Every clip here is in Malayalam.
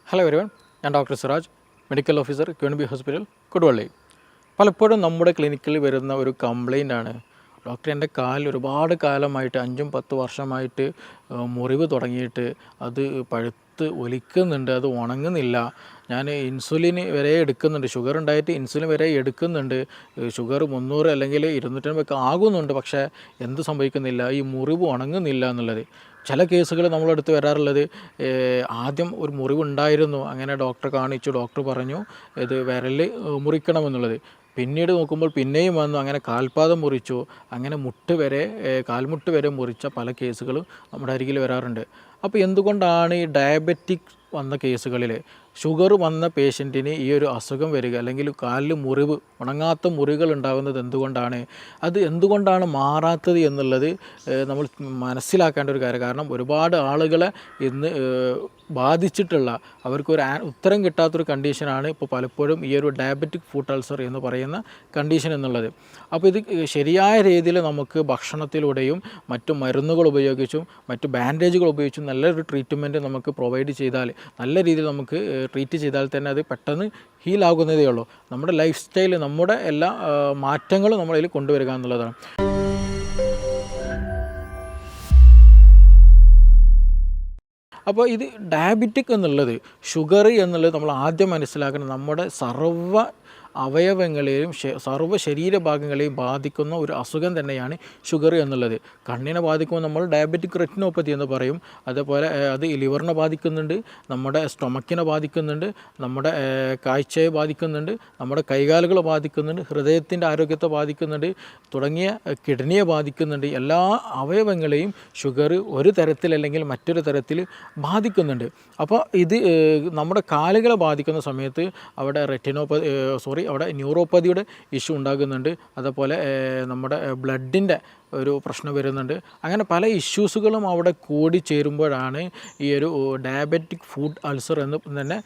ഹലോ എവരിവൺ, ഞാൻ doctor Siraj, medical officer Queenby hospital, Koduvally. പലപ്പോഴും നമ്മുടെ ക്ലിനിക്കിൽ വരുന്ന ഒരു കംപ്ലൈൻ്റ് ആണ്, ഡോക്ടർ എൻ്റെ കാലിൽ ഒരുപാട് കാലമായിട്ട് 5-10 വർഷമായിട്ട് മുറിവ് തുടങ്ങിയിട്ട് അത് പഴുത്ത് ഒലിക്കുന്നുണ്ട്, അത് ഉണങ്ങുന്നില്ല. ഞാൻ ഇൻസുലിൻ വരെ എടുക്കുന്നുണ്ട്, ഷുഗർ ഉണ്ടായിട്ട് ഇൻസുലിൻ വരെ എടുക്കുന്നുണ്ട്, ഷുഗർ 300 അല്ലെങ്കിൽ 250 ഒക്കെ ആകുന്നുണ്ട്, പക്ഷേ എന്ത് സംഭവിക്കുന്നില്ല, ഈ മുറിവ് ഉണങ്ങുന്നില്ല എന്നുള്ളത്. ചില കേസുകൾ നമ്മളടുത്ത് വരാറുള്ളത്, ആദ്യം ഒരു മുറിവുണ്ടായിരുന്നു, അങ്ങനെ ഡോക്ടറെ കാണിച്ചു, ഡോക്ടർ പറഞ്ഞു ഇത് വിരൽ മുറിക്കണമെന്നുള്ളത്. പിന്നീട് നോക്കുമ്പോൾ പിന്നെയും വന്നു, അങ്ങനെ കാൽപാദം മുറിച്ചു, അങ്ങനെ കാൽമുട്ട് വരെ മുറിച്ച പല കേസുകളും നമ്മുടെ അരികിൽ വരാറുണ്ട്. അപ്പോൾ എന്തുകൊണ്ടാണ് ഈ ഡയബറ്റിക് വന്ന കേസുകളിൽ ഷുഗർ വന്ന പേഷ്യൻറ്റിന് ഈ ഒരു അസുഖം വരിക, അല്ലെങ്കിൽ കാലിൽ മുറിവ്, ഉണങ്ങാത്ത മുറികൾ ഉണ്ടാകുന്നത് എന്തുകൊണ്ടാണ്, അത് എന്തുകൊണ്ടാണ് മാറാത്തത് എന്നുള്ളത് നമ്മൾ മനസ്സിലാക്കേണ്ട ഒരു കാര്യം. കാരണം ഒരുപാട് ആളുകളെ ഇന്ന് ബാധിച്ചിട്ടുള്ള, അവർക്കൊരു ഉത്തരം കിട്ടാത്തൊരു കണ്ടീഷനാണ് ഇപ്പോൾ പലപ്പോഴും ഈ ഒരു ഡയബറ്റിക് ഫുട്ട് അൾസർ എന്ന് പറയുന്ന കണ്ടീഷൻ എന്നുള്ളത്. അപ്പോൾ ഇത് ശരിയായ രീതിയിൽ നമുക്ക് ഭക്ഷണത്തിലൂടെയും മറ്റു മരുന്നുകൾ ഉപയോഗിച്ചും മറ്റു ബാൻഡേജുകൾ ഉപയോഗിച്ചും നല്ലൊരു ട്രീറ്റ്മെൻറ്റ് നമുക്ക് പ്രൊവൈഡ് ചെയ്താൽ, നല്ല രീതിയിൽ നമുക്ക് ട്രീറ്റ് ചെയ്താൽ തന്നെ അത് പെട്ടെന്ന് ഹീലാകുന്നതേ ഉള്ളൂ. നമ്മുടെ ലൈഫ് സ്റ്റൈൽ, നമ്മുടെ എല്ലാ മാറ്റങ്ങളും നമ്മളതിൽ കൊണ്ടുവരിക എന്നുള്ളതാണ്. അപ്പോൾ ഇത് ഡയബറ്റിക് എന്നുള്ളത്, ഷുഗർ എന്നുള്ളത് നമ്മൾ ആദ്യം മനസ്സിലാക്കണം, നമ്മുടെ അവയവങ്ങളെയും സർവ്വ ശരീരഭാഗങ്ങളെയും ബാധിക്കുന്ന ഒരു അസുഖം തന്നെയാണ് ഷുഗർ എന്നുള്ളത്. കണ്ണിനെ ബാധിക്കുമ്പോൾ നമ്മൾ ഡയബറ്റിക് റെറ്റിനോപ്പതി എന്ന് പറയും. അതേപോലെ അത് ലിവറിനെ ബാധിക്കുന്നുണ്ട്, നമ്മുടെ സ്റ്റൊമക്കിനെ ബാധിക്കുന്നുണ്ട്, നമ്മുടെ കാഴ്ചയെ ബാധിക്കുന്നുണ്ട്, നമ്മുടെ കൈകാലുകളെ ബാധിക്കുന്നുണ്ട്, ഹൃദയത്തിൻ്റെ ആരോഗ്യത്തെ ബാധിക്കുന്നുണ്ട്, തുടങ്ങിയ കിഡ്നിയെ ബാധിക്കുന്നുണ്ട്. എല്ലാ അവയവങ്ങളെയും ഷുഗർ ഒരു തരത്തിൽ അല്ലെങ്കിൽ മറ്റൊരു തരത്തിൽ ബാധിക്കുന്നുണ്ട്. അപ്പോൾ ഇത് നമ്മുടെ കാലുകളെ ബാധിക്കുന്ന സമയത്ത് അവിടെ അവിടെ ന്യൂറോപ്പതിയുടെ ഇഷ്യൂ ഉണ്ടാകുന്നുണ്ട്. അതുപോലെ നമ്മുടെ ബ്ലഡിൻ്റെ ഒരു പ്രശ്നം വരുന്നുണ്ട്. അങ്ങനെ പല ഇഷ്യൂസുകളും അവിടെ കൂടി ചേരുമ്പോഴാണ് ഈ ഒരു ഡയബറ്റിക് ഫുഡ് അൾസർ എന്ന് തന്നെ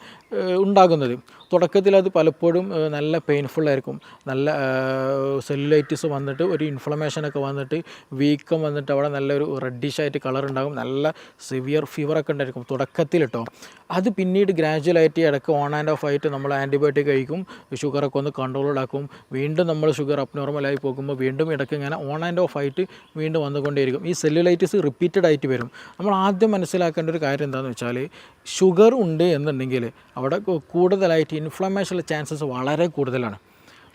ഉണ്ടാകുന്നത്. തുടക്കത്തിൽ അത് പലപ്പോഴും നല്ല പെയിൻഫുള്ളായിരിക്കും, നല്ല സെല്ലുലൈറ്റിസ് വന്നിട്ട് ഒരു ഇൻഫ്ലമേഷനൊക്കെ വന്നിട്ട് വീക്കം വന്നിട്ട് അവിടെ നല്ലൊരു റെഡിഷായിട്ട് കളർ ഉണ്ടാകും, നല്ല സിവിയർ ഫീവറൊക്കെ ഉണ്ടായിരിക്കും തുടക്കത്തിൽ കേട്ടോ. അത് പിന്നീട് ഗ്രാജുവലായിട്ട് ഇടയ്ക്ക് ഓൺ ആൻഡ് ഓഫ് ആയിട്ട് നമ്മൾ ആൻറ്റിബയോട്ടിക് കഴിക്കും, ഷുഗറൊക്കെ ഒന്ന് കൺട്രോൾഡാക്കും, വീണ്ടും നമ്മൾ ഷുഗർ അബ്നോർമലായി പോകുമ്പോൾ വീണ്ടും ഇടയ്ക്ക് ഇങ്ങനെ ഓൺ ആൻഡ് ഓഫ് ആയിട്ട് വീണ്ടും വന്നുകൊണ്ടേയിരിക്കും. ഈ സെല്ലുലൈറ്റിസ് റിപ്പീറ്റഡ് ആയിട്ട് വരും. നമ്മൾ ആദ്യം മനസ്സിലാക്കേണ്ട ഒരു കാര്യം എന്താണെന്ന് വെച്ചാൽ, ഷുഗർ ഉണ്ട് എന്നുണ്ടെങ്കിൽ അവിടെ കൂടുതലായിട്ട് ഇൻഫ്ലമേഷനുള്ള ചാൻസസ് വളരെ കൂടുതലാണ്.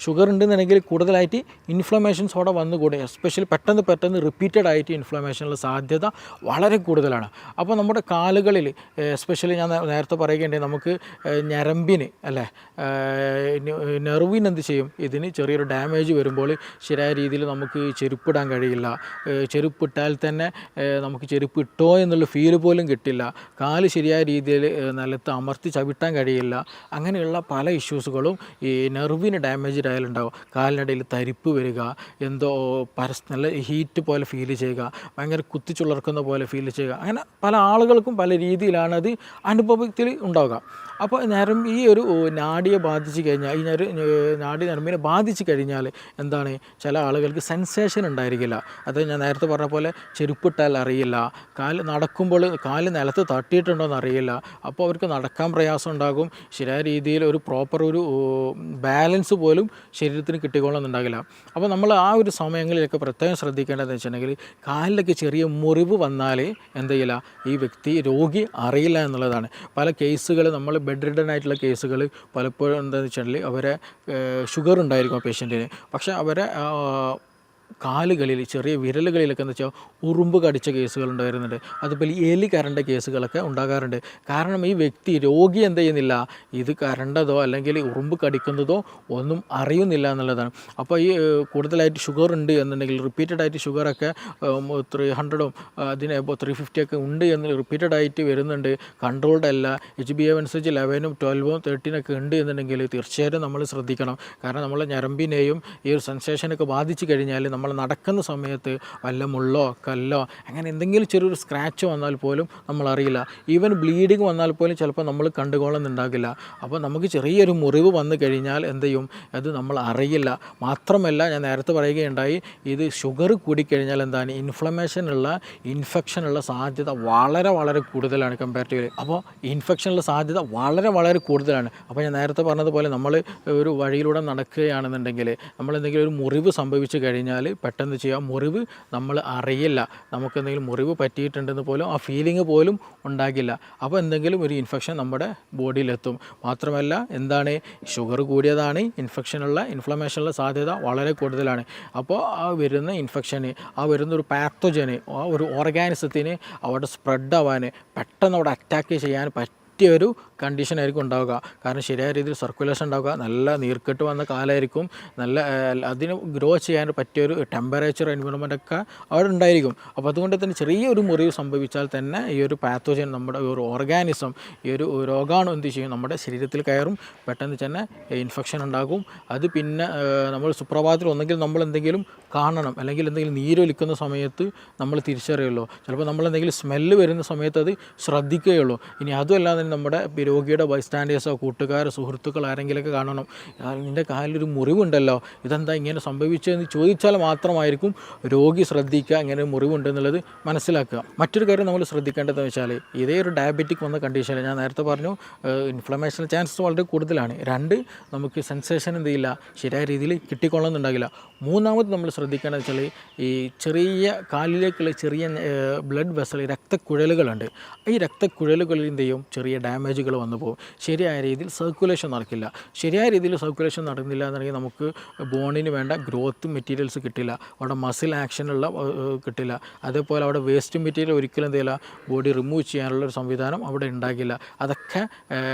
ഷുഗർ ഉണ്ടെന്നുണ്ടെങ്കിൽ കൂടുതലായിട്ട് ഇൻഫ്ലമേഷൻസ് അവിടെ വന്നുകൂടെ, എസ്പെഷ്യലി പെട്ടെന്ന് റിപ്പീറ്റഡ് ആയിട്ട് ഇൻഫ്ലമേഷനുള്ള സാധ്യത വളരെ കൂടുതലാണ്. അപ്പോൾ നമ്മുടെ കാലുകളിൽ എസ്പെഷ്യലി ഞാൻ നേരത്തെ പറയുകയുണ്ടെങ്കിൽ നമുക്ക് ഞരമ്പിന് നെർവിന് എന്ത് ചെയ്യും, ഇതിന് ചെറിയൊരു ഡാമേജ് വരുമ്പോൾ ശരിയായ രീതിയിൽ നമുക്ക് ചെരുപ്പിടാൻ കഴിയില്ല. ചെരുപ്പിട്ടാൽ തന്നെ നമുക്ക് ചെരുപ്പ് ഇട്ടോ എന്നുള്ള ഫീല് പോലും കിട്ടില്ല. കാല് ശരിയായ രീതിയിൽ നിലത്ത് അമർത്തി ചവിട്ടാൻ കഴിയില്ല. അങ്ങനെയുള്ള പല ഇഷ്യൂസുകളും ഈ നെർവിന് ഡാമേജ് ഉണ്ടാവും. കാലിനിടയിൽ തരിപ്പ് വരിക, എന്തോ നല്ല ഹീറ്റ് പോലെ ഫീൽ ചെയ്യുക, ഭയങ്കര കുത്തിച്ചുളർക്കുന്ന പോലെ ഫീൽ ചെയ്യുക, അങ്ങനെ പല ആളുകൾക്കും പല രീതിയിലാണ് അത് അനുഭവത്തിൽ ഉണ്ടാവുക. അപ്പോൾ ഈ ഒരു നാഡിയെ ബാധിച്ച് കഴിഞ്ഞാൽ, ഈ നാഡി നരമ്പിനെ ബാധിച്ച് കഴിഞ്ഞാൽ എന്താണ്, ചില ആളുകൾക്ക് സെൻസേഷൻ ഉണ്ടായിരിക്കില്ല. അത് ഞാൻ നേരത്തെ പറഞ്ഞ പോലെ ചെരുപ്പിട്ടാൽ അറിയില്ല, നടക്കുമ്പോൾ കാല് നിലത്ത് തട്ടിയിട്ടുണ്ടോയെന്ന് അറിയില്ല. അപ്പോൾ അവർക്ക് നടക്കാൻ പ്രയാസം ഉണ്ടാകും, ശരിയായ രീതിയിൽ ഒരു പ്രോപ്പർ ഒരു ബാലൻസ് പോലും ശരീരത്തിന് കിട്ടിക്കൊള്ളുന്നുണ്ടാകില്ല. അപ്പോൾ നമ്മൾ ആ ഒരു സമയങ്ങളിലൊക്കെ പ്രത്യേകം ശ്രദ്ധിക്കേണ്ടതെന്ന് വെച്ചിട്ടുണ്ടെങ്കിൽ, കാലിലൊക്കെ ചെറിയ മുറിവ് വന്നാൽ എന്ത് ചെയ്യില്ല, ഈ വ്യക്തി രോഗി അറിയില്ല എന്നുള്ളതാണ്. പല കേസുകൾ നമ്മൾ ബെഡ് റിഡൻ ആയിട്ടുള്ള കേസുകൾ പലപ്പോഴും എന്താണെന്ന് വെച്ചിട്ടുണ്ടെങ്കിൽ, അവരെ ഷുഗർ ഉണ്ടായിരിക്കും ആ പേഷ്യൻറ്റിന്, പക്ഷേ അവരെ കാലുകളിൽ ചെറിയ വിരലുകളിലൊക്കെ എന്ന് വെച്ചാൽ ഉറുമ്പ് കടിച്ച കേസുകൾ ഉണ്ടായിരുന്നുണ്ട്. അതുപോലെ എലി കരണ്ട കേസുകളൊക്കെ ഉണ്ടാകാറുണ്ട്. കാരണം ഈ വ്യക്തി രോഗി എന്ത് ചെയ്യുന്നില്ല, ഇത് കരണ്ടതോ അല്ലെങ്കിൽ ഉറുമ്പ് കടിക്കുന്നതോ ഒന്നും അറിയുന്നില്ല എന്നുള്ളതാണ്. അപ്പോൾ ഈ കൂടുതലായിട്ട് ഷുഗർ ഉണ്ട് എന്നുണ്ടെങ്കിൽ, റിപ്പീറ്റഡ് ആയിട്ട് ഷുഗറൊക്കെ 300 അതിന് 350 ഒക്കെ ഉണ്ട് എന്ന് റിപ്പീറ്റഡ് ആയിട്ട് വരുന്നുണ്ട്, കൺട്രോൾഡ് അല്ല, HbA1c 11, 12, 13 ഒക്കെ ഉണ്ട് എന്നുണ്ടെങ്കിൽ തീർച്ചയായിട്ടും നമ്മൾ ശ്രദ്ധിക്കണം. കാരണം നമ്മളെ ഞരമ്പിനെയും ഈ ഒരു സെൻസേഷനൊക്കെ ബാധിച്ചു കഴിഞ്ഞാൽ നമ്മൾ നടക്കുന്ന സമയത്ത് വല്ല മുള്ളോ കല്ലോ അങ്ങനെ എന്തെങ്കിലും ചെറിയൊരു സ്ക്രാച്ച് വന്നാൽ പോലും നമ്മളറിയില്ല. ഈവൻ ബ്ലീഡിങ് വന്നാൽ പോലും ചിലപ്പോൾ നമ്മൾ കണ്ടുകൊള്ളുന്നുണ്ടാകില്ല. അപ്പോൾ നമുക്ക് ചെറിയൊരു മുറിവ് വന്നു കഴിഞ്ഞാൽ എന്ത് ചെയ്യും, അത് നമ്മൾ അറിയില്ല. മാത്രമല്ല ഞാൻ നേരത്തെ പറയുകയുണ്ടായി, ഇത് ഷുഗർ കൂടിക്കഴിഞ്ഞാൽ എന്താണ് ഇൻഫെക്ഷനുള്ള സാധ്യത വളരെ വളരെ കൂടുതലാണ് കമ്പാരിറ്റീവ്ലി. അപ്പോൾ ഇൻഫെക്ഷനുള്ള സാധ്യത വളരെ വളരെ കൂടുതലാണ്. അപ്പോൾ ഞാൻ നേരത്തെ പറഞ്ഞതുപോലെ നമ്മൾ ഒരു വഴിയിലൂടെ നടക്കുകയാണെന്നുണ്ടെങ്കിൽ നമ്മൾ എന്തെങ്കിലും ഒരു മുറിവ് സംഭവിച്ചു കഴിഞ്ഞാൽ പെട്ടെന്ന് ചെയ്യാം, മുറിവ് നമ്മൾ അറിയില്ല, നമുക്ക് എന്തെങ്കിലും മുറിവ് പറ്റിയിട്ടുണ്ടെന്ന് പോലും ആ ഫീലിംഗ് പോലും ഉണ്ടാകില്ല. അപ്പോൾ എന്തെങ്കിലും ഒരു ഇൻഫെക്ഷൻ നമ്മുടെ ബോഡിയിലെത്തും. മാത്രമല്ല എന്താണ്, ഷുഗർ കൂടിയതാണ്, ഇൻഫ്ലമേഷനുള്ള സാധ്യത വളരെ കൂടുതലാണ്. അപ്പോൾ ആ വരുന്ന ഇൻഫെക്ഷന്, ആ വരുന്നൊരു പാത്തോജന്, ആ ഒരു ഓർഗാനിസത്തിന് അവിടെ സ്പ്രെഡ് ആവാൻ, പെട്ടെന്ന് അവിടെ അറ്റാക്ക് ചെയ്യാൻ പറ്റിയൊരു കണ്ടീഷനായിരിക്കും ഉണ്ടാവുക. കാരണം ശരിയായ രീതിയിൽ സർക്കുലേഷൻ ഉണ്ടാവുക, നല്ല നീർക്കെട്ട് വന്ന കാലമായിരിക്കും, നല്ല അതിന് ഗ്രോ ചെയ്യാൻ പറ്റിയൊരു ടെമ്പറേച്ചർ എൻവയോൺമെൻറ്റൊക്കെ അവിടെ ഉണ്ടായിരിക്കും. അപ്പോൾ അതുകൊണ്ട് തന്നെ ചെറിയൊരു മുറിവ് സംഭവിച്ചാൽ തന്നെ ഈ ഒരു പാത്തോജൻ, നമ്മുടെ ഒരു ഓർഗാനിസം, ഈ ഒരു രോഗാണു എന്ത് ചെയ്യും, നമ്മുടെ ശരീരത്തിൽ കയറും, പെട്ടെന്ന് തന്നെ ഇൻഫെക്ഷൻ ഉണ്ടാകും. അത് പിന്നെ നമ്മൾ സുപ്രഭാതത്തിൽ ഒന്നെങ്കിൽ നമ്മൾ എന്തെങ്കിലും കാണണം, അല്ലെങ്കിൽ എന്തെങ്കിലും നീരൊലിക്കുന്ന സമയത്ത് നമ്മൾ തിരിച്ചറിയുള്ളൂ. ചിലപ്പോൾ നമ്മൾ എന്തെങ്കിലും സ്മെല്ല് വരുന്ന സമയത്ത് അത് ശ്രദ്ധിക്കുകയുള്ളൂ. ഇനി അതുമല്ലാതെ നമ്മുടെ രോഗിയുടെ ബൈസ്റ്റാൻഡേഴ്സോ കൂട്ടുകാരോ സുഹൃത്തുക്കൾ ആരെങ്കിലുമൊക്കെ കാണണം, നിൻ്റെ കാലിലൊരു മുറിവുണ്ടല്ലോ, ഇതെന്താ ഇങ്ങനെ സംഭവിച്ചതെന്ന് ചോദിച്ചാൽ മാത്രമായിരിക്കും രോഗി ശ്രദ്ധിക്കുക ഇങ്ങനെ മുറിവുണ്ടെന്നുള്ളത് മനസ്സിലാക്കുക. മറ്റൊരു കാര്യം നമ്മൾ ശ്രദ്ധിക്കേണ്ടതെന്ന് വെച്ചാൽ, ഇതേ ഒരു ഡയബറ്റിക് വന്ന കണ്ടീഷനിൽ ഞാൻ നേരത്തെ പറഞ്ഞു ഇൻഫ്ലമേഷൻ ചാൻസസ് വളരെ കൂടുതലാണ്. 2, നമുക്ക് സെൻസേഷൻ എന്ത് ചെയ്യില്ല, ശരിയായ രീതിയിൽ കിട്ടിക്കൊള്ളുന്നുണ്ടാകില്ല. മൂന്നാമത് നമ്മൾ ശ്രദ്ധിക്കേണ്ടത് വെച്ചാൽ, ഈ ചെറിയ കാലിലേക്കുള്ള ചെറിയ ബ്ലഡ് വെസൽ, രക്തക്കുഴലുകളുണ്ട്. ഈ രക്തക്കുഴലുകളിൽ എന്ത് ചെയ്യും, ചെറിയ ഡാമേജുകൾ വന്നു പോകും. ശരിയായ രീതിയിൽ സർക്കുലേഷൻ നടക്കില്ല. ശരിയായ രീതിയിൽ സർക്കുലേഷൻ നടന്നില്ല എന്നുണ്ടെങ്കിൽ നമുക്ക് ബോണിന് വേണ്ട ഗ്രോത്ത് മെറ്റീരിയൽസ് കിട്ടില്ല, അവിടെ മസിൽ ആക്ഷനുള്ള കിട്ടില്ല. അതേപോലെ അവിടെ വേസ്റ്റ് മെറ്റീരിയൽ ഒരിക്കലും എന്ത് ചെയ്യില്ല, ബോഡി റിമൂവ് ചെയ്യാനുള്ള ഒരു സംവിധാനം അവിടെ ഉണ്ടാകില്ല. അതൊക്കെ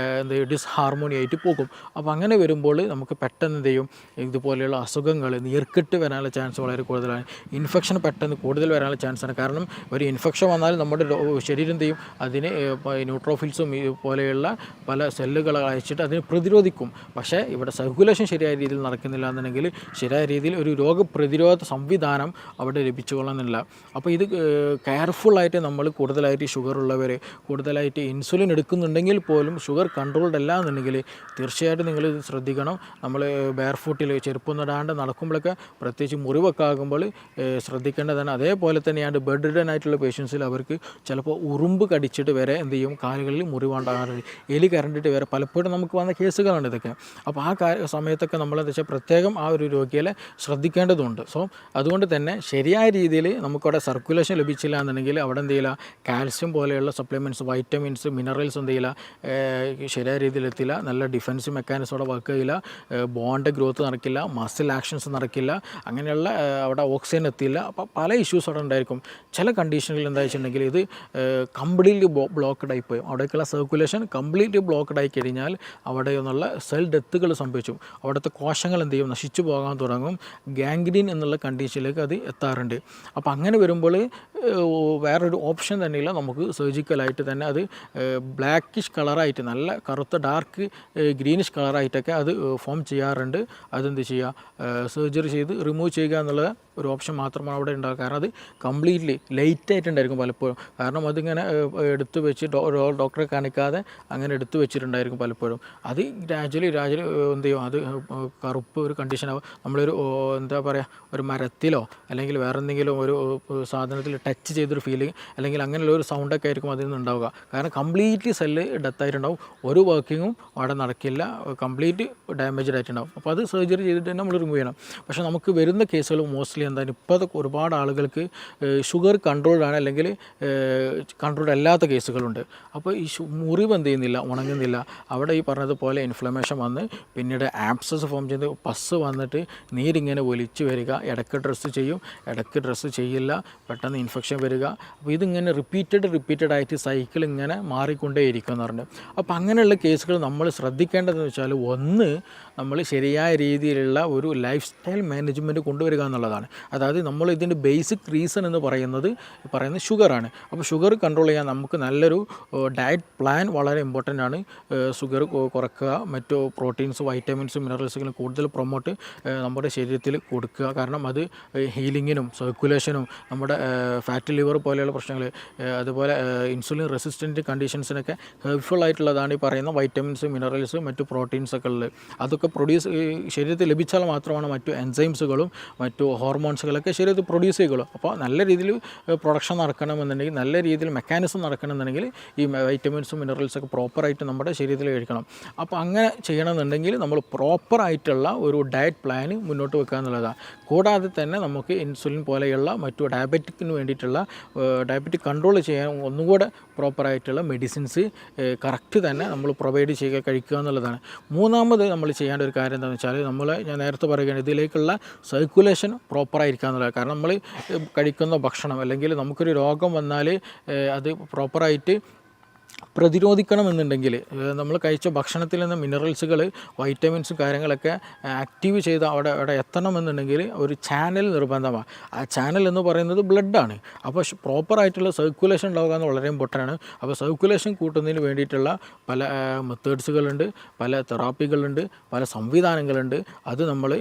ഡിസ്ഹാർമോണി ആയിട്ട് പോകും. അപ്പോൾ അങ്ങനെ വരുമ്പോൾ നമുക്ക് പെട്ടെന്ന് എന്ത് ചെയ്യും, ഇതുപോലെയുള്ള അസുഖങ്ങൾ, നീർക്കെട്ട് വരാനുള്ള ചാൻസ് വളരെ കൂടുതലാണ്. ഇൻഫെക്ഷൻ പെട്ടെന്ന് കൂടുതൽ വരാനുള്ള ചാൻസാണ്. കാരണം ഒരു ഇൻഫെക്ഷൻ വന്നാൽ നമ്മുടെ ശരീരം എന്ത് ചെയ്യും, അതിന് ന്യൂട്രോഫിൽസും പോലെയുള്ള പല സെല്ലുകൾ അയച്ചിട്ട് അതിനെ പ്രതിരോധിക്കും. പക്ഷേ ഇവിടെ സർക്കുലേഷൻ ശരിയായ രീതിയിൽ നടക്കുന്നില്ല എന്നുണ്ടെങ്കിൽ ശരിയായ രീതിയിൽ ഒരു രോഗപ്രതിരോധ സംവിധാനം അവിടെ ലഭിച്ചുകൊള്ളുന്നില്ല. അപ്പോൾ ഇത് കെയർഫുള്ളായിട്ട് നമ്മൾ കൂടുതലായിട്ട് ഷുഗർ ഉള്ളവർ കൂടുതലായിട്ട് ഇൻസുലിൻ എടുക്കുന്നുണ്ടെങ്കിൽ പോലും ഷുഗർ കൺട്രോൾഡ് അല്ല എന്നുണ്ടെങ്കിൽ തീർച്ചയായിട്ടും നിങ്ങൾ ഇത് ശ്രദ്ധിക്കണം. നമ്മൾ ബെയർ ഫുട്ടിൽ ചെരുപ്പൊന്നും ഇടാണ്ട് നടക്കുമ്പോഴൊക്കെ, പ്രത്യേകിച്ച് മുറിവൊക്കെ ആകുമ്പോൾ ശ്രദ്ധിക്കേണ്ടതാണ്. അതേപോലെ തന്നെയാണ് ബെഡ് റിഡൻ ആയിട്ടുള്ള പേഷ്യൻസിൽ അവർക്ക് ചിലപ്പോൾ ഉറുമ്പ് കടിച്ചിട്ട് വരെ എന്ത് ചെയ്യും, കാലുകളിൽ മുറിവുണ്ടാകാറുണ്ട്. എലി കരണ്ടിട്ട് വരെ പലപ്പോഴും നമുക്ക് വന്ന കേസുകളാണ് ഇതൊക്കെ. അപ്പോൾ ആ സമയത്തൊക്കെ നമ്മളെന്താ വെച്ചാൽ പ്രത്യേകം ആ ഒരു രോഗിയെ ശ്രദ്ധിക്കേണ്ടതുണ്ട്. സോ അതുകൊണ്ട് തന്നെ ശരിയായ രീതിയിൽ നമുക്കവിടെ സർക്കുലേഷൻ ലഭിച്ചില്ല എന്നുണ്ടെങ്കിൽ അവിടെ എന്ത് ചെയ്യില്ല, കാൽസ്യം പോലെയുള്ള സപ്ലിമെൻറ്റ്സ്, വൈറ്റമിൻസ്, മിനറൽസ് എന്ത് ചെയ്യില്ല, ശരിയായ രീതിയിൽ എത്തില്ല, നല്ല ഡിഫൻസീവ് മെക്കാനിസം അവിടെ വർക്ക് ചെയ്യില്ല, ബോണ്ട് ഗ്രോത്ത് നടക്കില്ല, മസിൽ ആക്ഷൻസ് നടക്കില്ല, അങ്ങനെയുള്ള അവിടെ ഓക്സിജൻ എത്തില്ല. അപ്പോൾ പല ഇഷ്യൂസ് അവിടെ ഉണ്ടായിരിക്കും. ചില കണ്ടീഷനുകളിൽ എന്താ വെച്ചിട്ടുണ്ടെങ്കിൽ ഇത് കംപ്ലീറ്റ്ലി ബ്ലോക്ക്ഡ് ആയിപ്പോയി, അവിടേക്കുള്ള സർക്കുലേഷൻ കംപ്ലീറ്റ്ലി ബ്ലോക്ക്ഡ് ആയി കഴിഞ്ഞാൽ അവിടെ നിന്നുള്ള സെൽ ഡെത്തുകൾ സംഭവിച്ചു, അവിടുത്തെ കോശങ്ങൾ എന്ത് ചെയ്യും, നശിച്ചു പോകാൻ തുടങ്ങും, ഗാംഗ്രീൻ എന്നുള്ള കണ്ടീഷനിലേക്ക് അത് എത്താറുണ്ട്. അപ്പോൾ അങ്ങനെ വരുമ്പോൾ വേറൊരു ഓപ്ഷൻ തന്നെയില്ല, നമുക്ക് സർജിക്കലായിട്ട് തന്നെ അത് ബ്ലാക്കിഷ് കളറായിട്ട്, നല്ല കറുത്ത ഡാർക്ക് ഗ്രീനിഷ് കളറായിട്ടൊക്കെ അത് ഫോം ചെയ്യാറുണ്ട്. അതെന്ത് ചെയ്യുക, സർജറി ചെയ്ത് റിമൂവ് ചെയ്യുക എന്നുള്ള ഒരു ഓപ്ഷൻ മാത്രമാണ് അവിടെ ഉണ്ടാകുക. കാരണം അത് കംപ്ലീറ്റ്ലി ലേറ്റായിട്ടുണ്ടായിരിക്കും പലപ്പോഴും. കാരണം അതിങ്ങനെ എടുത്തു വെച്ച് ഡോക്ടറെ കാണിക്കാതെ അങ്ങനെ എടുത്തു വെച്ചിട്ടുണ്ടായിരിക്കും പലപ്പോഴും. അത് ഗ്രാജുവലി എന്ത് ചെയ്യും, അത് കറുപ്പ് ഒരു കണ്ടീഷനാവും. നമ്മളൊരു എന്താ പറയുക, ഒരു മരത്തിലോ അല്ലെങ്കിൽ വേറെ എന്തെങ്കിലും ഒരു സാധനത്തിൽ ടച്ച് ചെയ്തൊരു ഫീലിംഗ് അല്ലെങ്കിൽ അങ്ങനെയുള്ള ഒരു സൗണ്ടൊക്കെ ആയിരിക്കും അതിൽ നിന്ന് ഉണ്ടാവുക. കാരണം കംപ്ലീറ്റ്ലി സെല്ല് ഡെത്തായിട്ടുണ്ടാവും, ഒരു വർക്കിങ്ങും അവിടെ നടക്കില്ല, കംപ്ലീറ്റ് ഡാമേജ്ഡ് ആയിട്ടുണ്ടാവും. അപ്പോൾ അത് സർജറി ചെയ്തിട്ട് തന്നെ നമ്മൾ റിമൂവ് ചെയ്യണം. പക്ഷേ നമുക്ക് വരുന്ന കേസുകൾ മോസ്റ്റ്ലി എന്താണ്, ഇപ്പോഴത്തെ ഒരുപാട് ആളുകൾക്ക് ഷുഗർ കൺട്രോൾഡാണ് അല്ലെങ്കിൽ കൺട്രോൾഡ് അല്ലാത്ത കേസുകളുണ്ട്. അപ്പോൾ ഈ മുറിവ് എന്ത് ചെയ്യുന്നില്ല, ഉണങ്ങുന്നില്ല, അവിടെ ഈ പറഞ്ഞതുപോലെ ഇൻഫ്ലമേഷൻ വന്ന് പിന്നീട് ആബ്സസ് ഫോം ചെയ്ത് പസ് വന്നിട്ട് നീരിങ്ങനെ ഒലിച്ച് വരിക, ഇടയ്ക്ക് ഡ്രസ്സ് ചെയ്യും, ഇടയ്ക്ക് ഡ്രസ്സ് ചെയ്യില്ല, പെട്ടെന്ന് ഇൻഫെക്ഷൻ വരിക. അപ്പോൾ ഇതിങ്ങനെ റിപ്പീറ്റഡ് ആയിട്ട് സൈക്കിൾ ഇങ്ങനെ മാറിക്കൊണ്ടേയിരിക്കും എന്ന് പറഞ്ഞു. അപ്പോൾ അങ്ങനെയുള്ള കേസുകൾ നമ്മൾ ശ്രദ്ധിക്കേണ്ടതെന്ന് വെച്ചാൽ, ഒന്ന് നമ്മൾ ശരിയായ രീതിയിലുള്ള ഒരു ലൈഫ് സ്റ്റൈൽ മാനേജ്മെൻറ്റ് കൊണ്ടുവരിക എന്നുള്ളതാണ്. അതായത് നമ്മൾ ഇതിൻ്റെ ബേസിക് റീസൺ എന്ന് പറയുന്നത് ഷുഗറാണ്. അപ്പോൾ ഷുഗർ കൺട്രോൾ ചെയ്യാൻ നമുക്ക് നല്ലൊരു ഡയറ്റ് പ്ലാൻ പ്ലാൻ വളരെ ഇമ്പോർട്ടൻ്റ് ആണ്. ഷുഗർ കുറക്കുക, മറ്റു പ്രോട്ടീൻസ്, വൈറ്റമിൻസ്, മിനറൽസുകളും കൂടുതൽ പ്രൊമോട്ട് നമ്മുടെ ശരീരത്തിൽ കൊടുക്കുക. കാരണം അത് ഹീലിങ്ങിനും സർക്കുലേഷനും നമ്മുടെ ഫാറ്റ് ലിവർ പോലെയുള്ള പ്രശ്നങ്ങൾ, അതുപോലെ ഇൻസുലിൻ റെസിസ്റ്റൻറ്റ് കണ്ടീഷൻസിനൊക്കെ ഹെൽപ്ഫുൾ ആയിട്ടുള്ളതാണ് ഈ പറയുന്ന വൈറ്റമിൻസ്, മിനറൽസ്, മറ്റു പ്രോട്ടീൻസൊക്കെ ഉള്ളത്. അതൊക്കെ ശരീരത്തിൽ ലഭിച്ചാൽ മാത്രമാണ് മറ്റു എൻസൈംസുകളും മറ്റു ഹോർമോൺസുകളൊക്കെ ശരീരത്തിൽ പ്രൊഡ്യൂസ് ചെയ്യുകയുള്ളൂ. അപ്പോൾ നല്ല രീതിയിൽ പ്രൊഡക്ഷൻ നടക്കണമെന്നുണ്ടെങ്കിൽ, നല്ല രീതിയിൽ മെക്കാനിസം നടക്കണമെന്നുണ്ടെങ്കിൽ ഈ വൈറ്റമിൻസും മിനറൽസൊക്കെ പ്രോപ്പറായിട്ട് നമ്മുടെ ശരീരത്തിൽ കഴിക്കണം. അപ്പോൾ അങ്ങനെ ചെയ്യണമെന്നുണ്ടെങ്കിൽ നമ്മൾ പ്രോപ്പറായിട്ടുള്ള ഒരു ഡയറ്റ് പ്ലാന് മുന്നോട്ട് വെക്കുക എന്നുള്ളതാണ്. കൂടാതെ തന്നെ നമുക്ക് ഇൻസുലിൻ പോലെയുള്ള മറ്റു ഡയബറ്റിക്കിന് വേണ്ടിയിട്ടുള്ള ഡയബറ്റിക് കൺട്രോൾ ചെയ്യാൻ ഒന്നുകൂടെ പ്രോപ്പറായിട്ടുള്ള മെഡിസിൻസ് കറക്റ്റ് തന്നെ നമ്മൾ പ്രൊവൈഡ് ചെയ്യുക, കഴിക്കുക എന്നുള്ളതാണ്. മൂന്നാമത് നമ്മൾ ചെയ്യേണ്ട ഒരു കാര്യം എന്താണെന്ന് വെച്ചാൽ, ഞാൻ നേരത്തെ പറയുകയാണ്, ഇതിലേക്കുള്ള സർക്കുലേഷൻ പ്രോപ്പറായിരിക്കുക എന്നുള്ളത്. കാരണം നമ്മൾ കഴിക്കുന്ന ഭക്ഷണം അല്ലെങ്കിൽ നമുക്കൊരു രോഗം വന്നാൽ അത് പ്രോപ്പറായിട്ട് പ്രതിരോധിക്കണമെന്നുണ്ടെങ്കിൽ നമ്മൾ കഴിച്ച ഭക്ഷണത്തിൽ നിന്ന് മിനറൽസുകൾ, വൈറ്റമിൻസും കാര്യങ്ങളൊക്കെ ആക്റ്റീവ് ചെയ്ത് അവിടെ എത്തണമെന്നുണ്ടെങ്കിൽ ഒരു ചാനൽ നിർബന്ധമാണ്. ആ ചാനൽ എന്ന് പറയുന്നത് ബ്ലഡാണ്. അപ്പോൾ പ്രോപ്പറായിട്ടുള്ള സർക്കുലേഷൻ ഉണ്ടാവുക എന്ന് വളരെ ഇമ്പോർട്ടൻ്റ് ആണ്. അപ്പോൾ സർക്കുലേഷൻ കൂട്ടുന്നതിന് വേണ്ടിയിട്ടുള്ള പല മെത്തേഡ്സുകളുണ്ട്, പല തെറാപ്പികളുണ്ട്, പല സംവിധാനങ്ങളുണ്ട്. അത് നമ്മൾ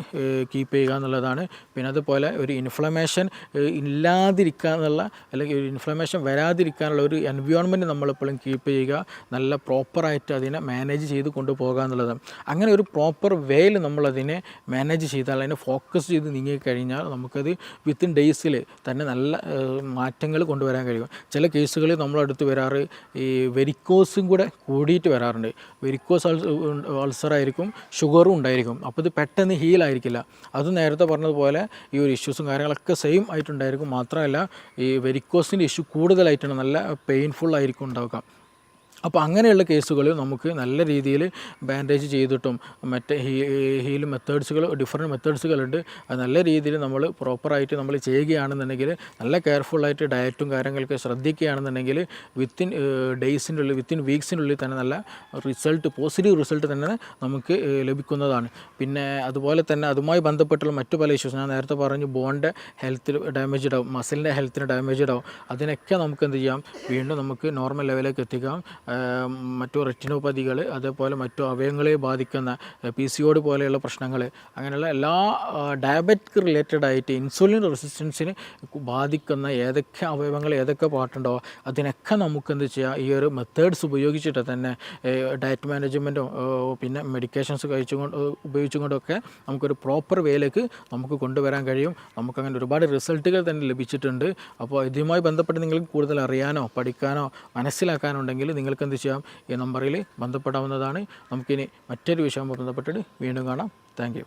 കീപ്പ് ചെയ്യുക എന്നുള്ളതാണ്. പിന്നെ അതുപോലെ ഒരു ഇൻഫ്ലമേഷൻ ഇല്ലാതിരിക്കുക എന്നുള്ള, അല്ലെങ്കിൽ ഒരു ഇൻഫ്ലമേഷൻ വരാതിരിക്കാനുള്ള ഒരു എൻവയോൺമെൻറ്റ് നമ്മളെപ്പോഴും കീപ്പ് ചെയ്യുക, നല്ല പ്രോപ്പറായിട്ട് അതിനെ മാനേജ് ചെയ്ത് കൊണ്ടുപോകുക എന്നുള്ളതാണ്. അങ്ങനെ ഒരു പ്രോപ്പർ വേയിൽ നമ്മളതിനെ മാനേജ് ചെയ്താൽ, അതിനെ ഫോക്കസ് ചെയ്ത് നീങ്ങിക്കഴിഞ്ഞാൽ നമുക്കത് വിത്തിൻ ഡേയ്സിൽ തന്നെ നല്ല മാറ്റങ്ങൾ കൊണ്ടുവരാൻ കഴിയും. ചില കേസുകളിൽ നമ്മളടുത്ത് വരാറ് ഈ വെരിക്കോസും കൂടെ കൂടിയിട്ട് വരാറുണ്ട്. വെരിക്കോസ് അൾസറായിരിക്കും, ഷുഗറും ഉണ്ടായിരിക്കും. അപ്പോൾ ഇത് പെട്ടെന്ന് ഹീലായിരിക്കില്ല. അത് നേരത്തെ പറഞ്ഞതുപോലെ ഈ ഒരു ഇഷ്യൂസും കാര്യങ്ങളൊക്കെ സെയിം ആയിട്ടുണ്ടായിരിക്കും. മാത്രമല്ല ഈ വെരിക്കോസിൻ്റെ ഇഷ്യൂ കൂടുതലായിട്ടാണ്, നല്ല പെയിൻഫുൾ ആയിരിക്കും ഉണ്ടാവുക. അപ്പോൾ അങ്ങനെയുള്ള കേസുകളിൽ നമുക്ക് നല്ല രീതിയിൽ ബാൻഡേജ് ചെയ്തിട്ടും മറ്റേ ഹീൽ മെത്തേഡ്സുകൾ, ഡിഫറെൻറ്റ് മെത്തേഡ്സുകളുണ്ട്. അത് നല്ല രീതിയിൽ നമ്മൾ പ്രോപ്പറായിട്ട് നമ്മൾ ചെയ്യുകയാണെന്നുണ്ടെങ്കിൽ, നല്ല കെയർഫുള്ളായിട്ട് ഡയറ്റും കാര്യങ്ങളൊക്കെ ശ്രദ്ധിക്കുകയാണെന്നുണ്ടെങ്കിൽ വിത്തിൻ ഡേയ്സിൻ്റെ ഉള്ളിൽ, വിത്തിൻ വീക്സിനുള്ളിൽ തന്നെ നല്ല റിസൾട്ട്, പോസിറ്റീവ് റിസൾട്ട് തന്നെ നമുക്ക് ലഭിക്കുന്നതാണ്. പിന്നെ അതുപോലെ തന്നെ അതുമായി ബന്ധപ്പെട്ടുള്ള മറ്റു പല ഇഷ്യൂസ് ഞാൻ നേരത്തെ പറഞ്ഞു, ബോണിൻ്റെ ഹെൽത്ത് ഡാമേജ്ഡ് ആവും, മസിലിൻ്റെ ഹെൽത്തിന് ഡാമേജ്ഡ് ആവും. അതിനൊക്കെ നമുക്ക് എന്ത് ചെയ്യാം, വീണ്ടും നമുക്ക് നോർമൽ ലെവലിലേക്ക് എത്തിക്കാം. മറ്റു റെറ്റിനോപ്പതികൾ, അതേപോലെ മറ്റു അവയവങ്ങളെ ബാധിക്കുന്ന PCOD പോലെയുള്ള പ്രശ്നങ്ങൾ, അങ്ങനെയുള്ള എല്ലാ ഡയബറ്റിക് റിലേറ്റഡ് ആയിട്ട് ഇൻസുലിൻ റെസിസ്റ്റൻസിന് ബാധിക്കുന്ന ഏതൊക്കെ അവയവങ്ങൾ, ഏതൊക്കെ പാട്ടുണ്ടോ അതിനൊക്കെ നമുക്ക് എന്ത് ചെയ്യാം, ഈ ഒരു മെത്തേഡ്സ് ഉപയോഗിച്ചിട്ട് തന്നെ ഡയറ്റ് മാനേജ്മെൻറ്റും പിന്നെ മെഡിക്കേഷൻസ് ഉപയോഗിച്ചുകൊണ്ടൊക്കെ നമുക്കൊരു പ്രോപ്പർ വേയിലേക്ക് നമുക്ക് കൊണ്ടുവരാൻ കഴിയും. നമുക്കങ്ങനെ ഒരുപാട് റിസൾട്ടുകൾ തന്നെ ലഭിച്ചിട്ടുണ്ട്. അപ്പോൾ ഇതുമായി ബന്ധപ്പെട്ട് നിങ്ങൾക്ക് കൂടുതൽ അറിയാനോ പഠിക്കാനോ മനസ്സിലാക്കാനോ ഉണ്ടെങ്കിൽ നിങ്ങൾക്ക് എന്ത് ചെയ്യാം, ഈ നമ്പറിൽ ബന്ധപ്പെടാവുന്നതാണ്. നമുക്കിനി മറ്റൊരു വിഷയവുമായി ബന്ധപ്പെട്ടിട്ട് വീണ്ടും കാണാം. Thank you.